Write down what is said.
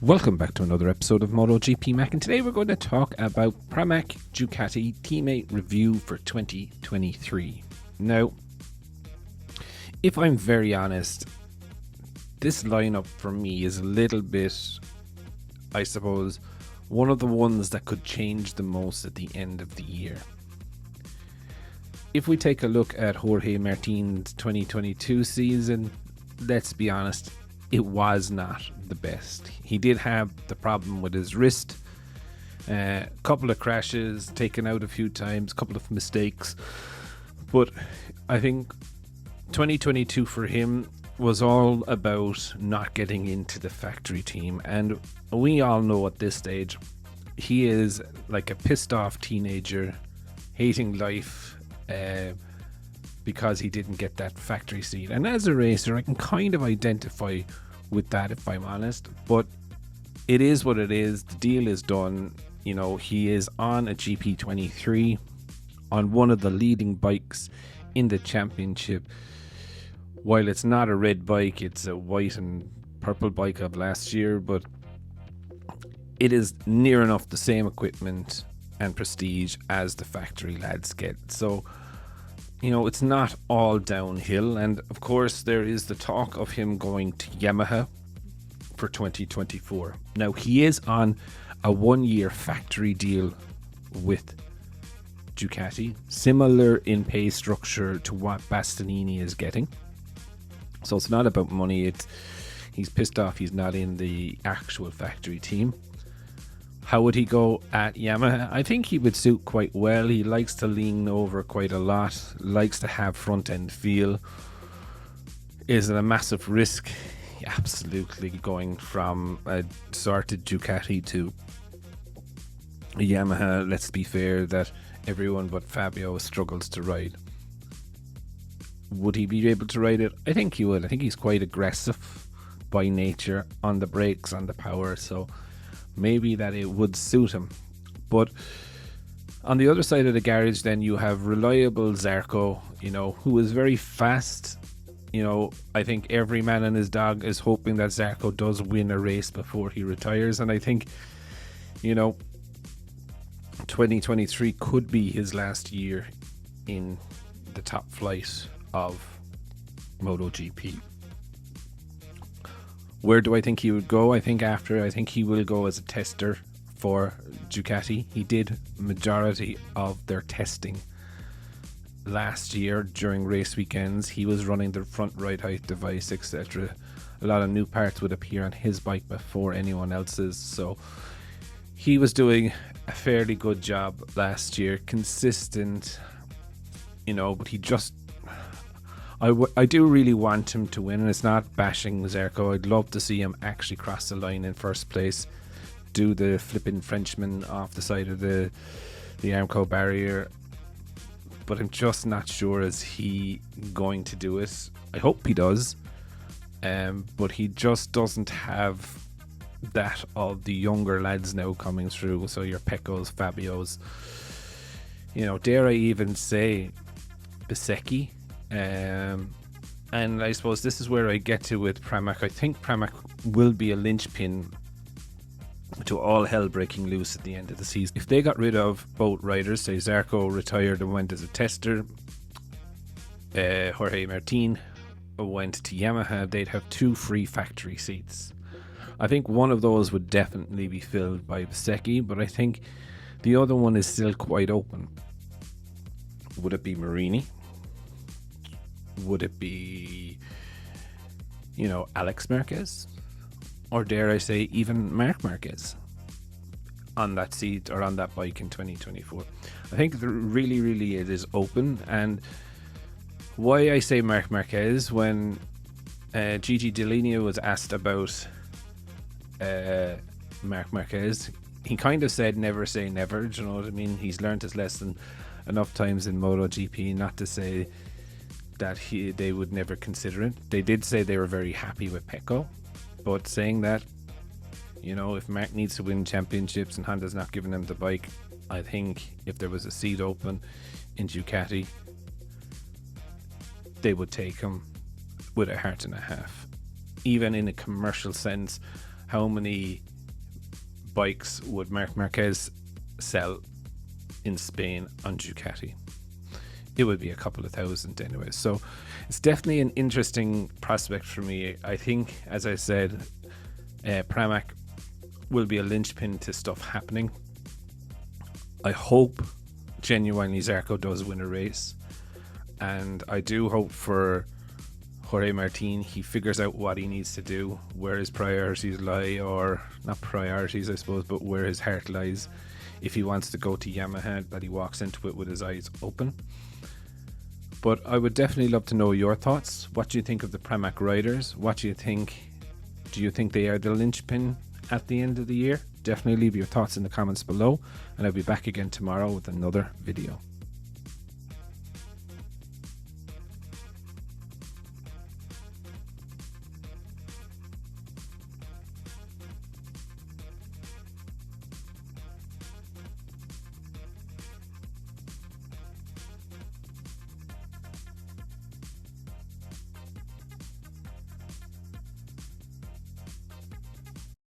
Welcome back to another episode of MotoGP Mac, and today we're going to talk about Pramac Ducati teammate review for 2023. Now, if I'm very honest, this lineup for me is a little bit, I suppose, one of the ones that could change the most at the end of the year. If we take a look at Jorge Martin's 2022 season, let's be honest, it was not the best. He did have the problem with his wrist, a couple of crashes, taken out a few times, a couple of mistakes. But I think 2022 for him was all about not getting into the factory team. And we all know at this stage, he is like a pissed off teenager, hating life, because he didn't get that factory seat. And as a racer, I can kind of identify with that, if I'm honest, but it is what it is. The deal is done. You know, he is on a GP23 on one of the leading bikes in the championship. While it's not a red bike, it's a white and purple bike of last year, but it is near enough the same equipment and prestige as the factory lads get. So, you know, it's not all downhill. And of course, there is the talk of him going to Yamaha for 2024. Now, he is on a 1-year factory deal with Ducati, similar in pay structure to what Bastianini is getting. So it's not about money. He's pissed off he's not in the actual factory team. How would he go at Yamaha? I think he would suit quite well. He likes to lean over quite a lot, likes to have front end feel. Is it a massive risk? Absolutely. Going from a sorted Ducati to a Yamaha, let's be fair, that everyone but Fabio struggles to ride. Would he be able to ride it? I think he would. I think he's quite aggressive by nature on the brakes, on the power, so maybe that it would suit him. But on the other side of the garage, then you have reliable Zarco, you know, who is very fast. You know, I think every man and his dog is hoping that Zarco does win a race before he retires. And I think, you know, 2023 could be his last year in the top flight of MotoGP. Where do I think he would go? I think he will go as a tester for Ducati. He did majority of their testing last year during race weekends. He was running the front ride height device, etc. A lot of new parts would appear on his bike before anyone else's, so he was doing a fairly good job last year, consistent, you know, but he just I do really want him to win, and it's not bashing Zarco. I'd love to see him actually cross the line in first place, do the flipping Frenchman off the side of the Armco barrier, but I'm just not sure is he going to do it. I hope he does, but he just doesn't have that of the younger lads now coming through. So your Pecos, Fabios, you know, dare I even say Bezzecchi. And I suppose this is where I get to with Pramac. I think Pramac will be a linchpin to all hell breaking loose at the end of the season. If they got rid of both riders, say Zarco retired and went as a tester, Jorge Martin went to Yamaha, they'd have 2 free factory seats. I think one of those would definitely be filled by Bezzecchi, but I think the other one is still quite open. Would it be Marini? Would it be, you know, Alex Marquez? Or dare I say even Marc Marquez on that seat or on that bike in 2024? I think really it is open. And why I say Marc Marquez, when Gigi Dall'Igna was asked about Marc Marquez, he kind of said never say never. Do you know what I mean? He's learned his lesson enough times in MotoGP not to say that they would never consider it. They did say they were very happy with Pecco, but saying that, you know, if Marc needs to win championships and Honda's not giving him the bike, I think if there was a seat open in Ducati, they would take him with a heart and a half. Even in a commercial sense, how many bikes would Marc Marquez sell in Spain on Ducati? It would be a couple of thousand anyway. So it's definitely an interesting prospect for me. I think, as I said, Pramac will be a linchpin to stuff happening. I hope genuinely Zarco does win a race, and I do hope for Jorge Martin, he figures out what he needs to do, where his priorities lie, or not priorities I suppose, but where his heart lies. If he wants to go to Yamaha, that he walks into it with his eyes open. But I would definitely love to know your thoughts. What do you think of the Pramac riders? What do you think? Do you think they are the linchpin at the end of the year? Definitely leave your thoughts in the comments below, and I'll be back again tomorrow with another video.